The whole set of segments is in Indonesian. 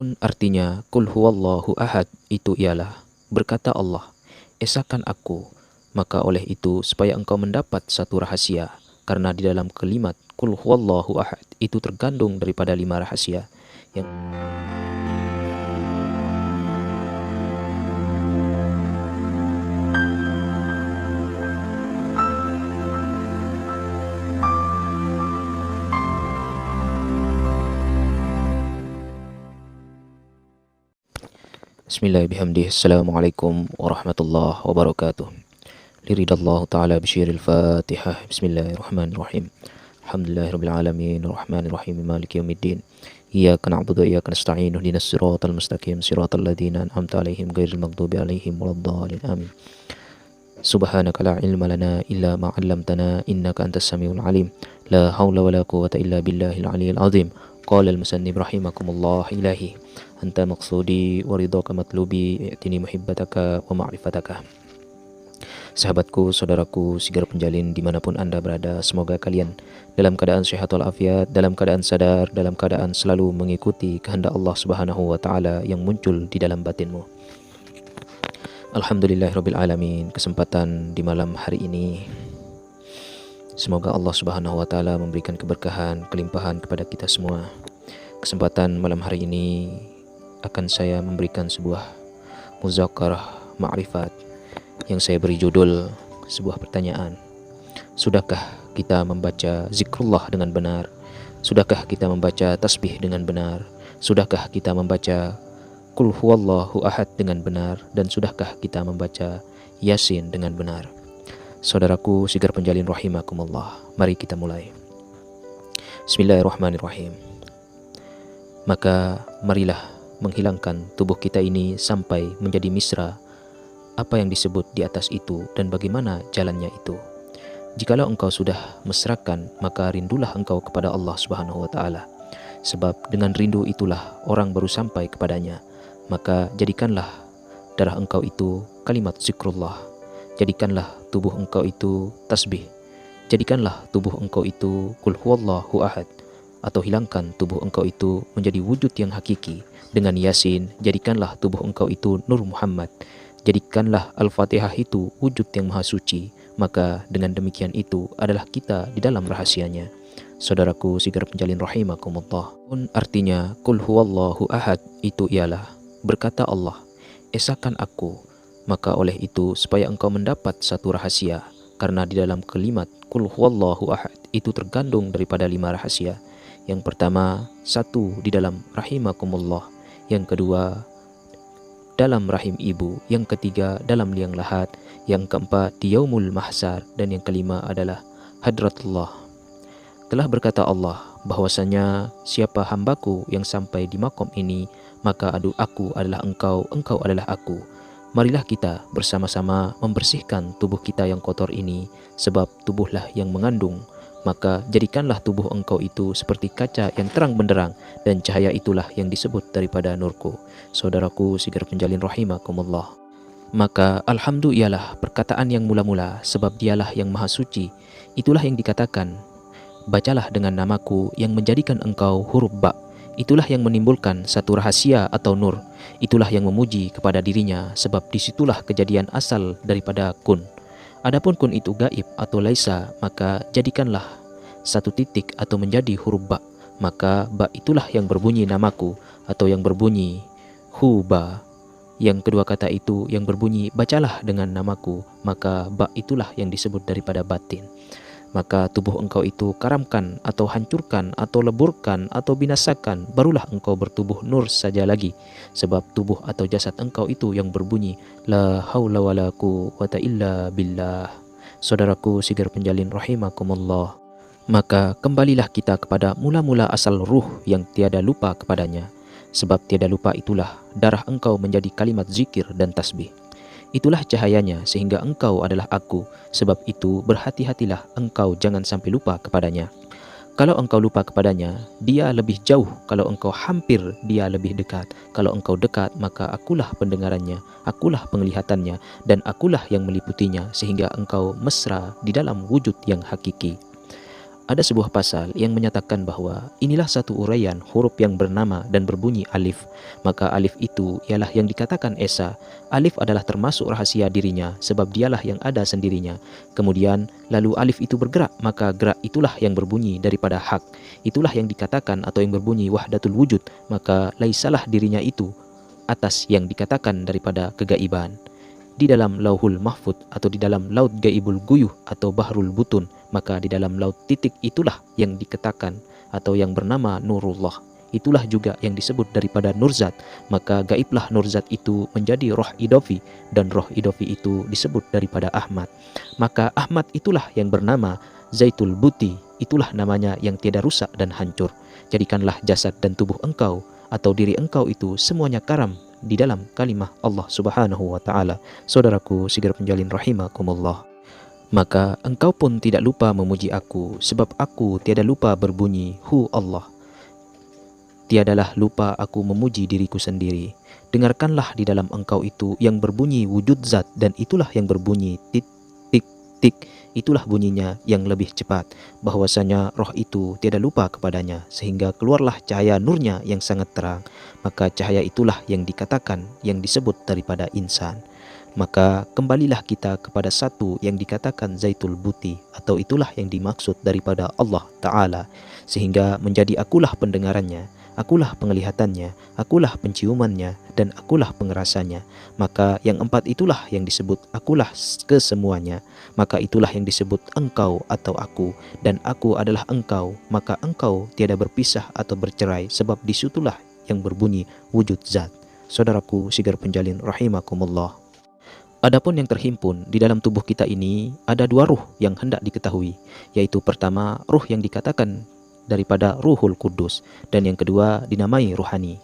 Artinya, Qul huwallahu ahad itu ialah, berkata Allah, esakan aku, maka oleh itu supaya engkau mendapat satu rahasia, karena di dalam kalimat Qul huwallahu ahad itu terkandung daripada 5 rahasia yang Bismillahirrahmanirrahim. Assalamualaikum warahmatullahi wabarakatuh. Liridallahu ta'ala bisyiril fatihah. Bismillahirrahmanirrahim. Alhamdulillahirabbil alamin arrahmanirrahim maliki yaumiddin. Iyyaka na'budu wa iyyaka nasta'in ihdinas siratal mustaqim siratal ladzina an'amta 'alaihim ghairil maghdubi 'alaihim waladdallin. Amin. Subhanaka la ilma lana illa ma 'allamtana innaka antas samiul alim. La haula wala quwwata illa billahil aliyyil azim. Qala al-musannif rahimakumullah ilahi anta maqsudi wa ridhaka matlubi i'tini muhibbataka wa ma'rifataka. Sahabatku, saudaraku, sigar penjalin dimanapun anda berada, semoga kalian dalam keadaan sehat walafiat, dalam keadaan sadar, dalam keadaan selalu mengikuti kehendak Allah Subhanahu wa Ta'ala yang muncul di dalam batinmu. Alhamdulillahirabbil alamin. Kesempatan di malam hari ini, semoga Allah Subhanahu wa Ta'ala memberikan keberkahan, kelimpahan kepada kita semua. Kesempatan malam hari ini akan saya memberikan sebuah muzakarah ma'rifat yang saya beri judul sebuah pertanyaan. Sudahkah kita membaca zikrullah dengan benar? Sudahkah kita membaca tasbih dengan benar? Sudahkah kita membaca Qul huwallahu ahad dengan benar? Dan sudahkah kita membaca Yasin dengan benar? Saudaraku sigar penjalin rahimakumullah, mari kita mulai. Bismillahirrahmanirrahim. Maka marilah menghilangkan tubuh kita ini sampai menjadi misra apa yang disebut di atas itu dan bagaimana jalannya itu. Jikalau engkau sudah mesrakan, maka rindulah engkau kepada Allah Subhanahu wa Ta'ala, sebab dengan rindu itulah orang baru sampai kepadanya. Maka jadikanlah darah engkau itu kalimat zikrullah, jadikanlah tubuh engkau itu tasbih, jadikanlah tubuh engkau itu Qul huwallahu ahad, atau hilangkan tubuh engkau itu menjadi wujud yang hakiki dengan Yasin. Jadikanlah tubuh engkau itu Nur Muhammad, jadikanlah Al-Fatihah itu wujud yang maha suci. Maka dengan demikian itu adalah kita di dalam rahasianya. Saudaraku sigar penjalin rahimakumullah. Artinya Qul huwallahu ahad itu ialah, berkata Allah, esakan aku, maka oleh itu supaya engkau mendapat satu rahasia, karena di dalam kalimat Qul huwallahu ahad itu terkandung daripada 5 rahasia. Yang pertama, satu di dalam rahimakumullah. Yang kedua, dalam rahim ibu. Yang ketiga, dalam liang lahat. Yang keempat, di yaumul mahsyar. Dan yang kelima adalah hadratullah. Telah berkata Allah bahwasanya siapa hambaku yang sampai di makom ini, maka aku adalah engkau, engkau adalah aku. Marilah kita bersama-sama membersihkan tubuh kita yang kotor ini, sebab tubuhlah yang mengandung. Maka jadikanlah tubuh engkau itu seperti kaca yang terang benderang, dan cahaya itulah yang disebut daripada nurku. Saudaraku sigar penjalin rahimakumullah. Maka alhamdulillah ialah perkataan yang mula-mula, sebab dialah yang maha suci. Itulah yang dikatakan, bacalah dengan namaku yang menjadikan engkau huruf ba. Itulah yang menimbulkan satu rahasia atau nur. Itulah yang memuji kepada dirinya, sebab disitulah kejadian asal daripada kun. Adapun kun itu gaib atau laisa, maka jadikanlah satu titik atau menjadi huruf ba. Maka ba itulah yang berbunyi namaku, atau yang berbunyi hu ba. Yang kedua kata itu yang berbunyi bacalah dengan namaku, maka ba itulah yang disebut daripada batin. Maka tubuh engkau itu karamkan atau hancurkan atau leburkan atau binasakan, barulah engkau bertubuh nur saja lagi. Sebab tubuh atau jasad engkau itu yang berbunyi la haula wala quwwata illa billah. Saudaraku sigar penjalin rahimakumullah. Maka kembalilah kita kepada mula-mula asal ruh yang tiada lupa kepadanya. Sebab tiada lupa itulah darah engkau menjadi kalimat zikir dan tasbih. Itulah cahayanya sehingga engkau adalah aku. Sebab itu berhati-hatilah engkau jangan sampai lupa kepadanya. Kalau engkau lupa kepadanya, dia lebih jauh. Kalau engkau hampir, dia lebih dekat. Kalau engkau dekat, maka akulah pendengarannya, akulah penglihatannya, dan akulah yang meliputinya, sehingga engkau mesra di dalam wujud yang hakiki. Ada sebuah pasal yang menyatakan bahwa inilah satu uraian huruf yang bernama dan berbunyi alif. Maka alif itu ialah yang dikatakan Esa. Alif adalah termasuk rahasia dirinya sebab dialah yang ada sendirinya. Kemudian lalu alif itu bergerak, maka gerak itulah yang berbunyi daripada hak. Itulah yang dikatakan atau yang berbunyi wahdatul wujud. Maka laisalah dirinya itu atas yang dikatakan daripada kegaiban. Di dalam lauhul mahfud atau di dalam laut gaibul guyuh atau bahrul butun, maka di dalam laut titik itulah yang dikatakan atau yang bernama nurullah. Itulah juga yang disebut daripada nurzat, maka gaiblah nurzat itu menjadi roh idofi, dan roh idofi itu disebut daripada Ahmad. Maka Ahmad itulah yang bernama Zaitul Buti, itulah namanya yang tiada rusak dan hancur. Jadikanlah jasad dan tubuh engkau atau diri engkau itu semuanya karam di dalam kalimah Allah Subhanahu wa taala. Saudaraku Sigar Penjalin rahimakumullah. Maka engkau pun tidak lupa memuji aku, sebab aku tiada lupa berbunyi hu Allah. Tiadalah lupa aku memuji diriku sendiri. Dengarkanlah di dalam engkau itu yang berbunyi wujud zat, dan itulah yang berbunyi tik tik tik. Itulah bunyinya yang lebih cepat, bahwasanya roh itu tiada lupa kepadanya, sehingga keluarlah cahaya nurnya yang sangat terang. Maka cahaya itulah yang dikatakan, yang disebut daripada insan. Maka kembalilah kita kepada satu yang dikatakan Zaitul Buti, atau itulah yang dimaksud daripada Allah Ta'ala, sehingga menjadi akulah pendengarannya, akulah penglihatannya, akulah penciumannya, dan akulah pengerasanya. Maka yang empat itulah yang disebut akulah kesemuanya. Maka itulah yang disebut engkau atau aku, dan aku adalah engkau. Maka engkau tiada berpisah atau bercerai, sebab disitulah yang berbunyi wujud zat. Saudaraku Sigar Penjalin rahimakumullah. Adapun yang terhimpun di dalam tubuh kita ini ada dua ruh yang hendak diketahui, yaitu pertama ruh yang dikatakan daripada Ruhul Kudus, dan yang kedua dinamai ruhani.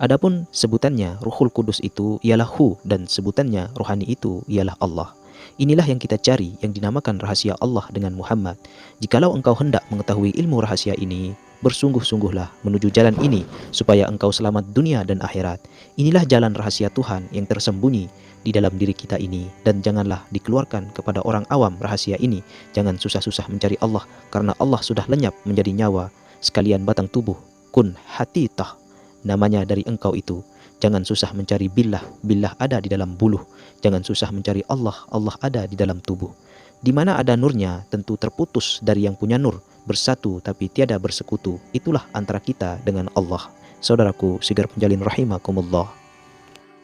Adapun sebutannya Ruhul Kudus itu ialah Hu, dan sebutannya ruhani itu ialah Allah. Inilah yang kita cari, yang dinamakan rahasia Allah dengan Muhammad. Jikalau engkau hendak mengetahui ilmu rahasia ini, bersungguh-sungguhlah menuju jalan ini supaya engkau selamat dunia dan akhirat. Inilah jalan rahasia Tuhan yang tersembunyi di dalam diri kita ini, dan janganlah dikeluarkan kepada orang awam rahasia ini. Jangan susah-susah mencari Allah, karena Allah sudah lenyap menjadi nyawa sekalian batang tubuh. Kun hatitah, namanya dari engkau itu. Jangan susah mencari billah, billah ada di dalam buluh. Jangan susah mencari Allah, Allah ada di dalam tubuh. Di mana ada nurnya, tentu terputus dari yang punya nur, bersatu tapi tiada bersekutu. Itulah antara kita dengan Allah. Saudaraku Sigar Penjalin rahimakumullah.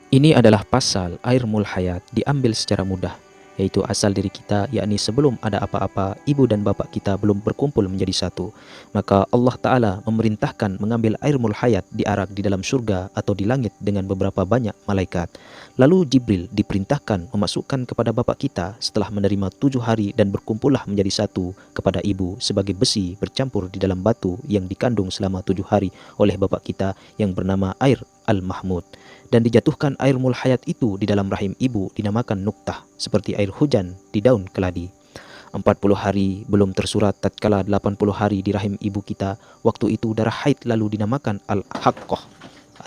Ini adalah pasal air mul hayat diambil secara mudah, yaitu asal diri kita, yakni sebelum ada apa-apa, ibu dan bapak kita belum berkumpul menjadi satu. Maka Allah Ta'ala memerintahkan mengambil air mul hayat diarak di dalam surga atau di langit dengan beberapa banyak malaikat. Lalu Jibril diperintahkan memasukkan kepada bapak kita setelah menerima 7 hari, dan berkumpullah menjadi satu kepada ibu sebagai besi bercampur di dalam batu yang dikandung selama 7 hari oleh bapak kita yang bernama air Al-Mahmud. Dan dijatuhkan air mul hayat itu di dalam rahim ibu dinamakan nuktah, seperti air hujan di daun keladi. 40 hari belum tersurat tatkala 80 hari di rahim ibu kita. Waktu itu darah haid lalu dinamakan al-haqqah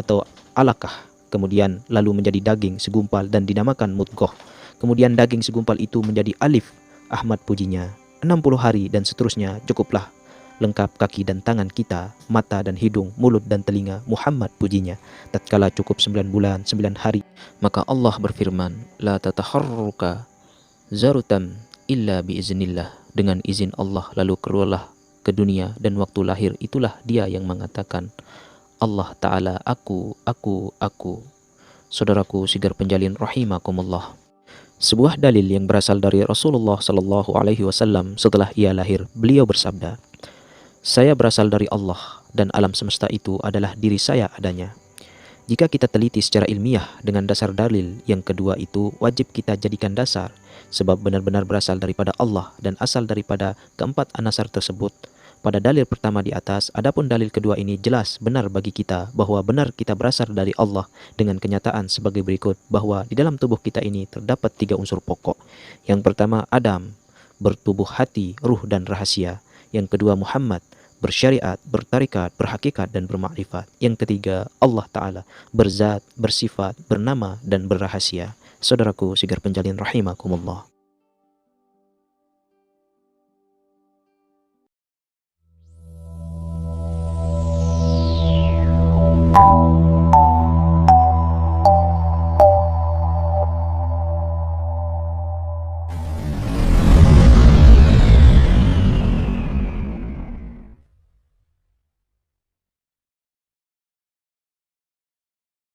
atau alakah. Kemudian lalu menjadi daging segumpal dan dinamakan mudghah. Kemudian daging segumpal itu menjadi alif, Ahmad pujinya. 60 hari dan seterusnya cukuplah lengkap kaki dan tangan kita, mata dan hidung, mulut dan telinga, Muhammad pujinya. Tatkala cukup 9 bulan 9 hari, maka Allah berfirman, la tataharruka zarutam illa biiznillah. Dengan izin Allah lalu keluarlah ke dunia, dan waktu lahir itulah dia yang mengatakan, Allah Ta'ala, aku. Saudaraku Sigar Penjalin rahimakumullah. Sebuah dalil yang berasal dari Rasulullah Sallallahu Alaihi Wasallam setelah ia lahir, beliau bersabda, saya berasal dari Allah, dan alam semesta itu adalah diri saya adanya. Jika kita teliti secara ilmiah dengan dasar dalil yang kedua itu, wajib kita jadikan dasar, sebab benar-benar berasal daripada Allah dan asal daripada keempat anasar tersebut. Pada dalil pertama di atas, adapun dalil kedua ini jelas benar bagi kita bahwa benar kita berasal dari Allah, dengan kenyataan sebagai berikut, bahwa di dalam tubuh kita ini terdapat 3 unsur pokok. Yang pertama Adam, bertubuh hati, ruh dan rahasia. Yang kedua Muhammad, bersyariat, bertarikat, berhakikat dan bermakrifat. Yang ketiga Allah Ta'ala, berzat, bersifat, bernama dan berrahasia. Saudaraku Sigar Penjalin rahimakumullah.